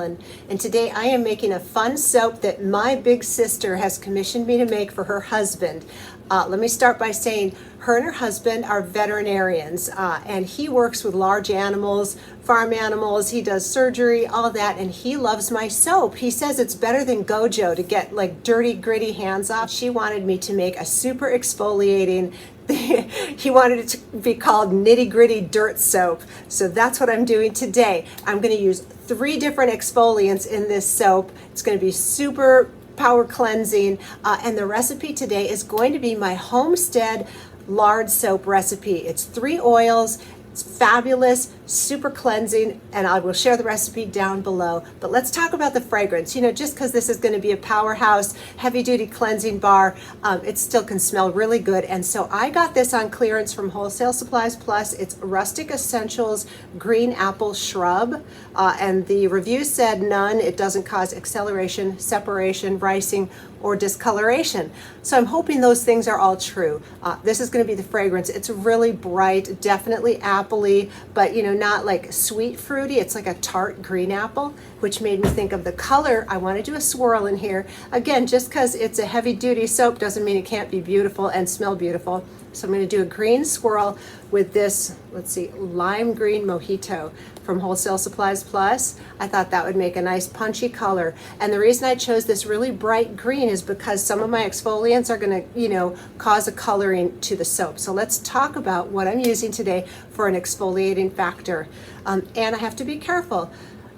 Ellen, and today I am making a fun soap that my big sister has commissioned me to make for her husband. Let me start by saying her and her husband are veterinarians, and he works with large animals, farm animals, he does surgery, all that, and he loves my soap. He says it's better than Gojo to get like dirty, gritty hands off. She wanted me to make a super exfoliating he wanted it to be called nitty gritty dirt soap. So that's what I'm doing today. I'm going to use 3 different exfoliants in this soap. It's going to be super power cleansing. And the recipe today is going to be my homestead lard soap recipe. It's 3 oils. It's fabulous, super cleansing, and I will share the recipe down below. But let's talk about the fragrance. You know, just because this is going to be a powerhouse, heavy-duty cleansing bar, it still can smell really good. And so I got this on clearance from Wholesale Supplies Plus. It's Rustic Essentials Green Apple Shrub, and the review said none. It doesn't cause acceleration, separation, ricing, or discoloration. So I'm hoping those things are all true. This is going to be the fragrance. It's really bright, definitely appley, but you know, not like sweet fruity. It's like a tart green apple, which made me think of the color. I want to do a swirl in here. Again, just because it's a heavy duty soap doesn't mean it can't be beautiful and smell beautiful. So I'm going to do a green swirl with this, let's see, lime green mojito from Wholesale Supplies Plus. I thought that would make a nice punchy color. And the reason I chose this really bright green is because some of my exfoliants are going to, you know, cause a coloring to the soap. So let's talk about what I'm using today for an exfoliating factor. And I have to be careful.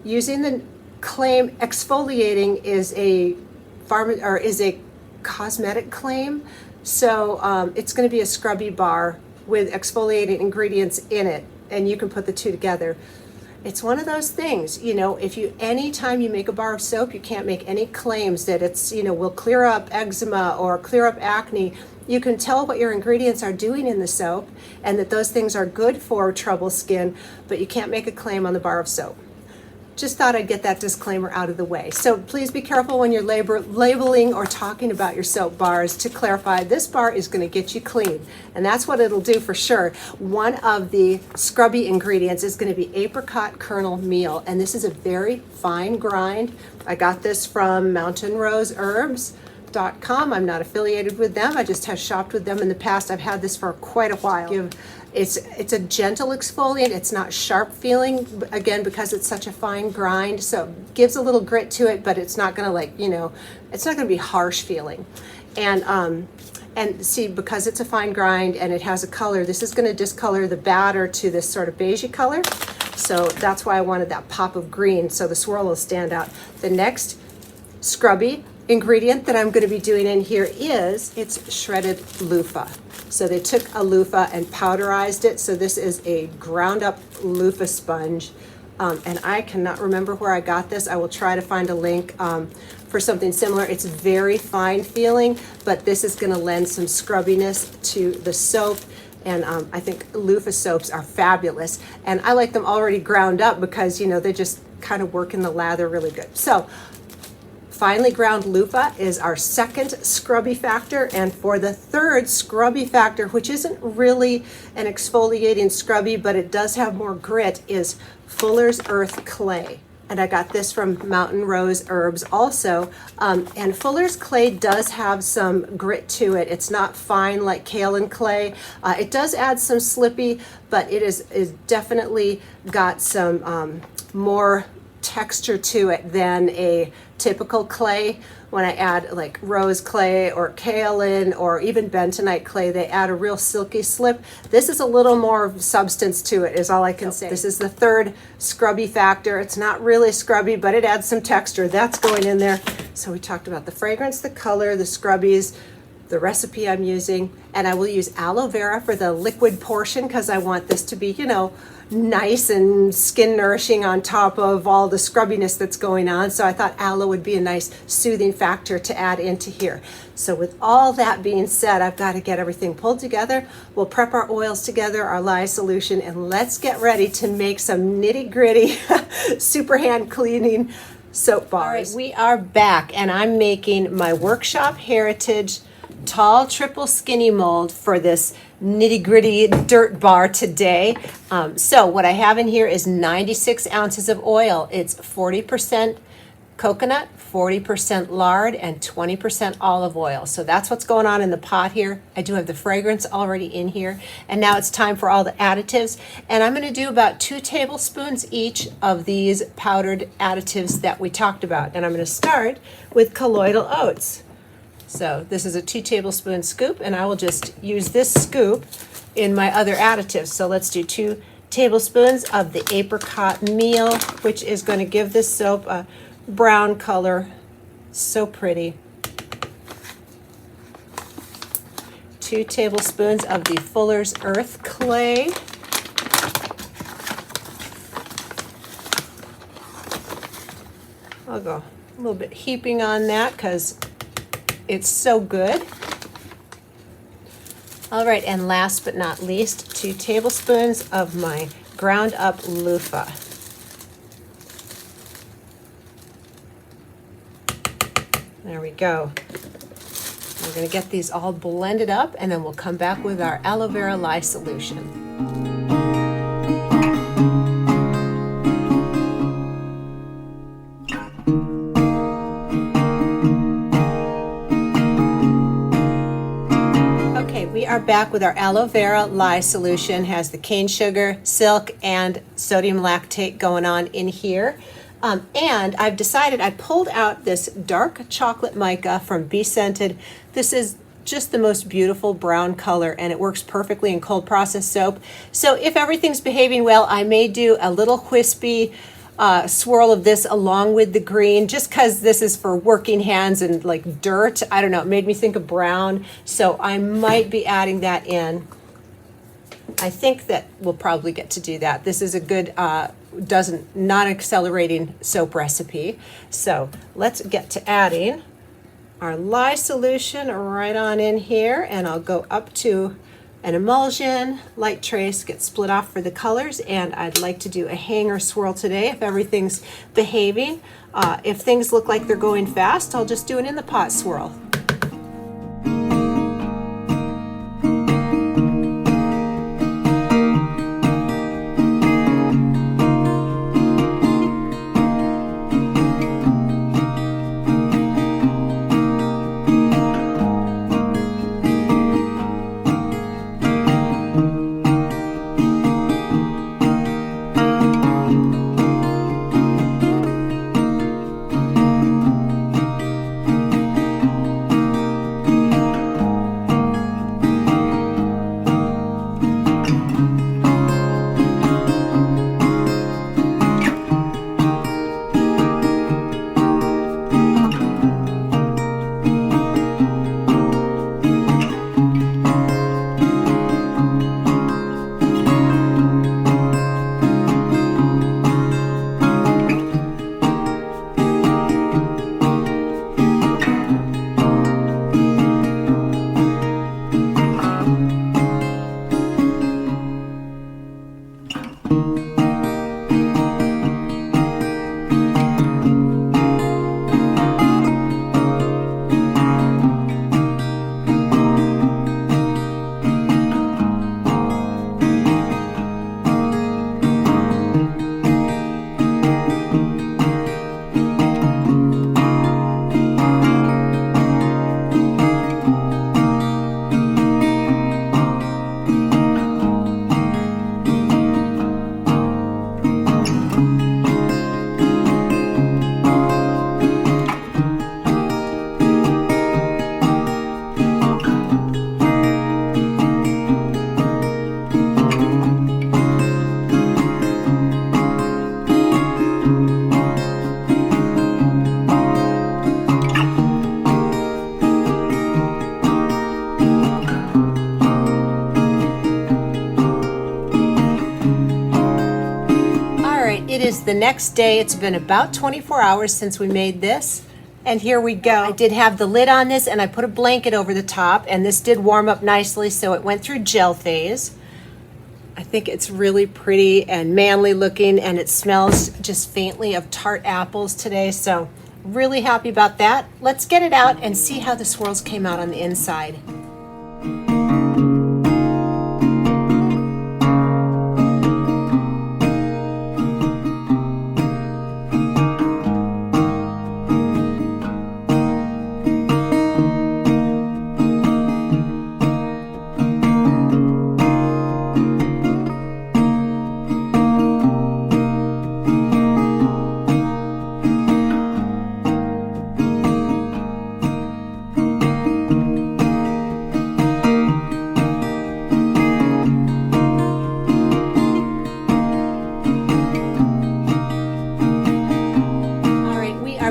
Using the claim exfoliating is a cosmetic claim. So it's going to be a scrubby bar with exfoliating ingredients in it, and you can put the 2 together. It's one of those things, you know, anytime you make a bar of soap, you can't make any claims that it's, you know, will clear up eczema or clear up acne. You can tell what your ingredients are doing in the soap and that those things are good for trouble skin, but you can't make a claim on the bar of soap. Just thought I'd get that disclaimer out of the way. So please be careful when you're labeling or talking about your soap bars. To clarify, this bar is going to get you clean, and that's what it'll do for sure. One of the scrubby ingredients is going to be apricot kernel meal, and this is a very fine grind. I got this from mountainroseherbs.com. I'm not affiliated with them. I just have shopped with them in the past. I've had this for quite a while. It's a gentle exfoliant. It's not sharp feeling, again, because it's such a fine grind. So it gives a little grit to it, but it's not going to, like, you know, it's not going to be harsh feeling. And see, because it's a fine grind and it has a color, this is going to discolor the batter to this sort of beigey color. So that's why I wanted that pop of green, so the swirl will stand out. The next scrubby ingredient that I'm going to be doing in here it's shredded loofah. So they took a loofah and powderized it. So this is a ground up loofah sponge. And I cannot remember where I got this. I will try to find a link for something similar. It's very fine feeling, but this is going to lend some scrubbiness to the soap. And I think loofah soaps are fabulous. And I like them already ground up because, you know, they just kind of work in the lather really good. So finely ground loofah is our second scrubby factor, and for the third scrubby factor, which isn't really an exfoliating scrubby, but it does have more grit, is Fuller's Earth Clay. And I got this from Mountain Rose Herbs also. And Fuller's Clay does have some grit to it. It's not fine like kaolin clay. It does add some slippy, but it is definitely got some more texture to it than a typical clay. When I add like rose clay or kaolin or even bentonite clay, they add a real silky slip. This is a little more substance to it, is all I can say. This is the third scrubby factor. It's not really scrubby, but it adds some texture. That's going in there. So we talked about the fragrance, the color, the scrubbies, the recipe I'm using, and I will use aloe vera for the liquid portion because I want this to be, you know, nice and skin nourishing on top of all the scrubbiness that's going on. So I thought aloe would be a nice soothing factor to add into here. So with all that being said, I've got to get everything pulled together. We'll prep our oils together, our lye solution, and let's get ready to make some nitty gritty, super hand cleaning soap bars. All right, we are back, and I'm making my Workshop Heritage tall triple skinny mold for this nitty gritty dirt bar today. So what I have in here is 96 ounces of oil. It's 40% coconut, 40% lard, and 20% olive oil. So that's what's going on in the pot here. I do have the fragrance already in here. And now it's time for all the additives. And I'm gonna do about 2 tablespoons each of these powdered additives that we talked about. And I'm gonna start with colloidal oats. So this is a 2 tablespoon scoop, and I will just use this scoop in my other additives. So let's do 2 tablespoons of the apricot meal, which is gonna give this soap a brown color, so pretty. 2 tablespoons of the Fuller's Earth clay. I'll go a little bit heaping on that because it's so good. All right, and last but not least, 2 tablespoons of my ground up loofah. There we go. We're going to get these all blended up, and then we'll come back with our aloe vera lye solution. Okay, we are back with our aloe vera lye solution. Has the cane sugar, silk, and sodium lactate going on in here. And I've decided, I pulled out this dark chocolate mica from Be Scented. This is just the most beautiful brown color, and it works perfectly in cold process soap. So if everything's behaving well, I may do a little wispy swirl of this along with the green, just because this is for working hands and like dirt. I don't know, it made me think of brown, so I might be adding that in. I think that we'll probably get to do that. This is a good non-accelerating soap recipe. So let's get to adding our lye solution right on in here, and I'll go up to an emulsion, light trace, get split off for the colors, and I'd like to do a hanger swirl today if everything's behaving. If things look like they're going fast, I'll just do an in the pot swirl. It is the next day. It's been about 24 hours since we made this. And here we go. I did have the lid on this, and I put a blanket over the top, and this did warm up nicely, so it went through gel phase. I think it's really pretty and manly looking, and it smells just faintly of tart apples today, so really happy about that. Let's get it out and see how the swirls came out on the inside.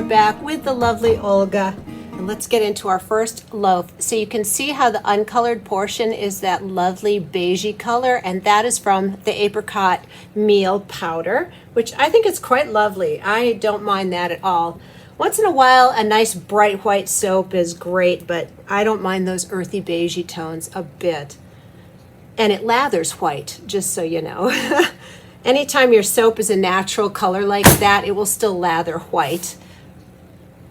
Back with the lovely Olga, and let's get into our first loaf. So you can see how the uncolored portion is that lovely beigey color, and that is from the apricot meal powder, which I think is quite lovely. I don't mind that at all. Once in a while a nice bright white soap is great, but I don't mind those earthy beigey tones a bit. And it lathers white, just so you know. Anytime your soap is a natural color like that, it will still lather white.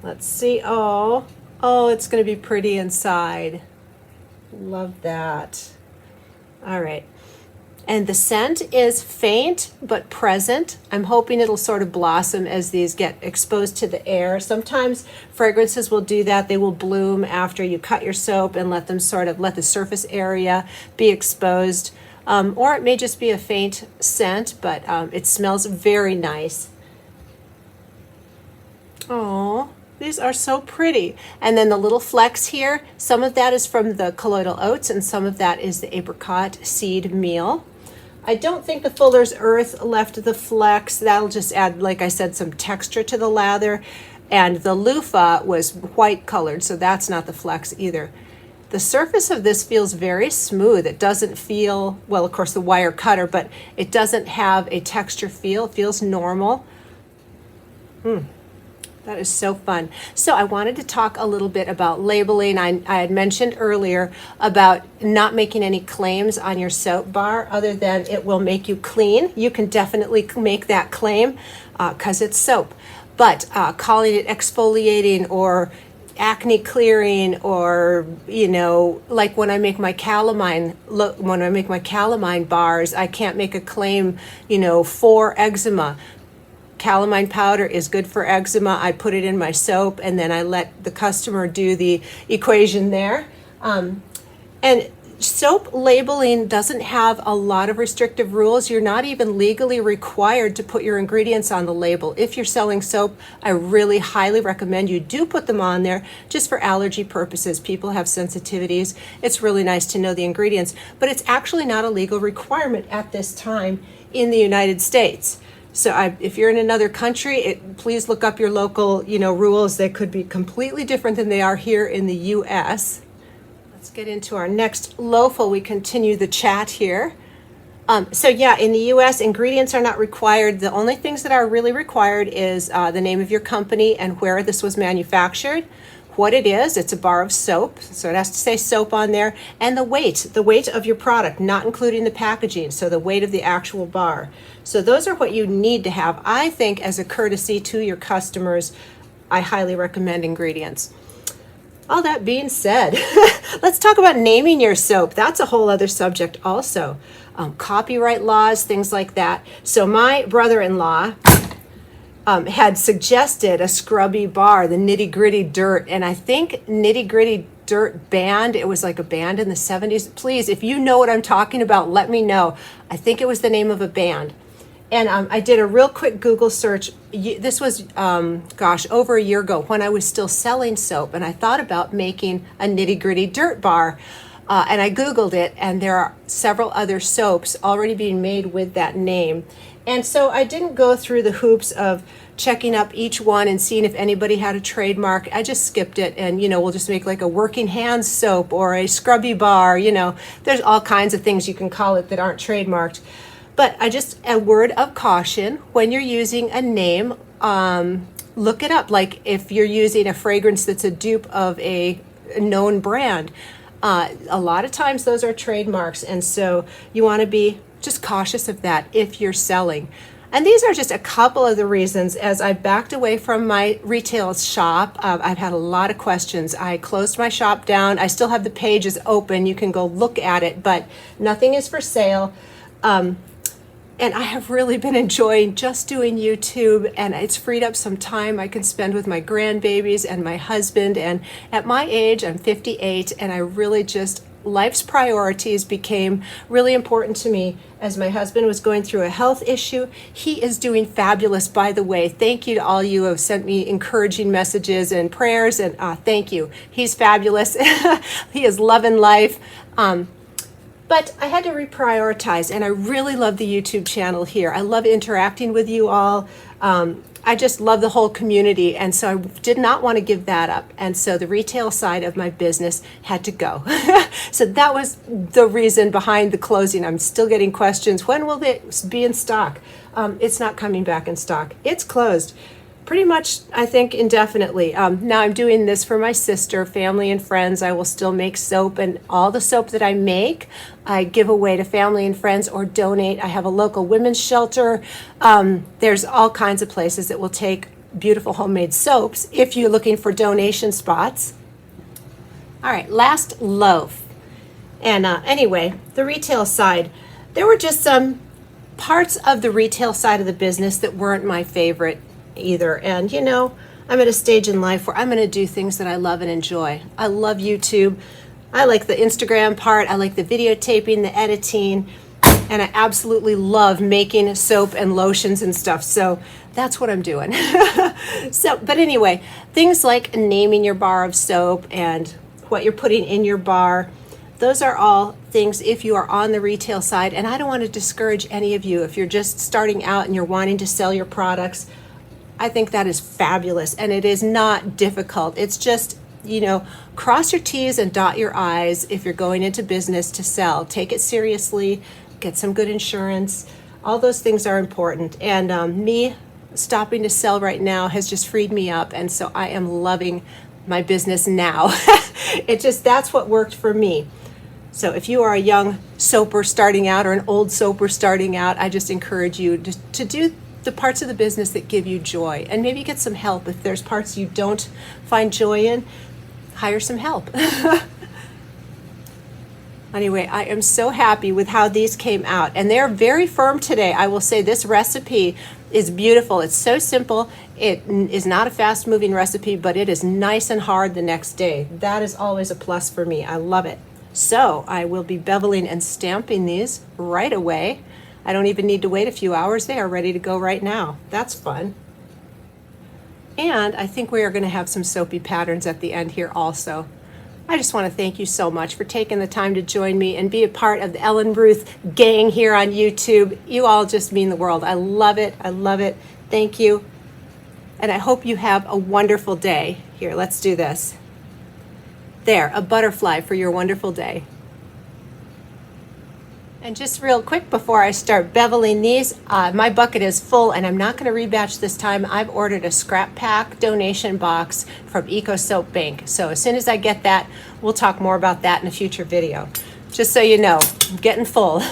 Let's see. Oh, it's going to be pretty inside. Love that. All right. And the scent is faint but present. I'm hoping it'll sort of blossom as these get exposed to the air. Sometimes fragrances will do that. They will bloom after you cut your soap and let them sort of let the surface area be exposed. Or it may just be a faint scent, but it smells very nice. Oh. These are so pretty. And then the little flecks here, some of that is from the colloidal oats and some of that is the apricot seed meal. I don't think the Fuller's Earth left the flecks. That'll just add, like I said, some texture to the lather. And the loofah was white colored, so that's not the flecks either. The surface of this feels very smooth. It doesn't feel, well, of course, the wire cutter, but it doesn't have a texture feel. It feels normal. That is so fun. So I wanted to talk a little bit about labeling. I had mentioned earlier about not making any claims on your soap bar other than it will make you clean. You can definitely make that claim because it's soap. But calling it exfoliating or acne clearing, or like when I make my calamine bars, I can't make a claim for eczema. Calamine powder is good for eczema. I put it in my soap and then I let the customer do the equation there. And soap labeling doesn't have a lot of restrictive rules. You're not even legally required to put your ingredients on the label. If you're selling soap, I really highly recommend you do put them on there just for allergy purposes. People have sensitivities. It's really nice to know the ingredients, but it's actually not a legal requirement at this time in the United States. So if you're in another country, please look up your local, rules. They could be completely different than they are here in the U.S. Let's get into our next loaf while we continue the chat here. So yeah, in the U.S., ingredients are not required. The only things that are really required is the name of your company and where this was manufactured, what it is. It's a bar of soap, so it has to say soap on there, and the weight of your product, not including the packaging, so the weight of the actual bar. So those are what you need to have. I think as a courtesy to your customers, I highly recommend ingredients. All that being said, let's talk about naming your soap. That's a whole other subject also. Copyright laws, things like that. So my brother-in-law had suggested a Scrubby bar, the Nitty Gritty Dirt, and I think Nitty Gritty Dirt band. It was like a band in the 70s. Please, if you know what I'm talking about, let me know. I think it was the name of a band. And I did a real quick Google search. This was, over a year ago when I was still selling soap, and I thought about making a Nitty Gritty Dirt bar. And I Googled it, and there are several other soaps already being made with that name. And so I didn't go through the hoops of checking up each one and seeing if anybody had a trademark. I just skipped it, and we'll just make like a working hands soap or a Scrubby bar. There's all kinds of things you can call it that aren't trademarked. But a word of caution, when you're using a name, look it up. Like if you're using a fragrance that's a dupe of a known brand, a lot of times those are trademarks. And so you want to be just cautious of that if you're selling. And these are just a couple of the reasons. As I backed away from my retail shop, I've had a lot of questions. I closed my shop down. I still have the pages open. You can go look at it, but nothing is for sale. And I have really been enjoying just doing YouTube, and it's freed up some time I can spend with my grandbabies and my husband. And at my age, I'm 58, and I really just, life's priorities became really important to me as my husband was going through a health issue. He is doing fabulous, by the way. Thank you to all you who have sent me encouraging messages and prayers, and thank you. He's fabulous. He is loving life. But I had to reprioritize, and I really love the YouTube channel here. I love interacting with you all. I just love the whole community, and so I did not want to give that up. And so the retail side of my business had to go. So that was the reason behind the closing. I'm still getting questions. When will it be in stock? It's not coming back in stock. It's closed. Pretty much, I think, indefinitely. Now I'm doing this for my sister, family, and friends. I will still make soap, and all the soap that I make, I give away to family and friends or donate. I have a local women's shelter. There's all kinds of places that will take beautiful homemade soaps if you're looking for donation spots. All right, last loaf. And anyway, the retail side, there were just some parts of the retail side of the business that weren't my favorite either. And you know, I'm at a stage in life where I'm going to do things that I love and enjoy. I love YouTube. I like the Instagram part. I like the videotaping, the editing, and I absolutely love making soap and lotions and stuff. So that's what I'm doing. But anyway, things like naming your bar of soap and what you're putting in your bar, those are all things if you are on the retail side. And I don't want to discourage any of you if you're just starting out and you're wanting to sell your products. I think that is fabulous, and it is not difficult. It's just, you know, cross your T's and dot your I's if you're going into business to sell. Take it seriously, get some good insurance. All those things are important. And me stopping to sell right now has just freed me up, and so I am loving my business now. That's what worked for me. So if you are a young soaper starting out or an old soaper starting out, I just encourage you to do the parts of the business that give you joy, and maybe get some help. If there's parts you don't find joy in, hire some help. Anyway, I am so happy with how these came out, and they're very firm today. I will say this recipe is beautiful. It's so simple. It is not a fast moving recipe, but it is nice and hard the next day. That is always a plus for me. I love it. So I will be beveling and stamping these right away. I don't even need to wait a few hours. They are ready to go right now. That's fun. And I think we are going to have some soapy patterns at the end here also. I just want to thank you so much for taking the time to join me and be a part of the Ellen Ruth gang here on YouTube. You all just mean the world. I love it. I love it. Thank you. And I hope you have a wonderful day. Here, let's do this. There, a butterfly for your wonderful day. And just real quick before I start beveling these, my bucket is full and I'm not going to rebatch this time. I've ordered a scrap pack donation box from Eco Soap Bank. So as soon as I get that, we'll talk more about that in a future video. Just so you know, I'm getting full.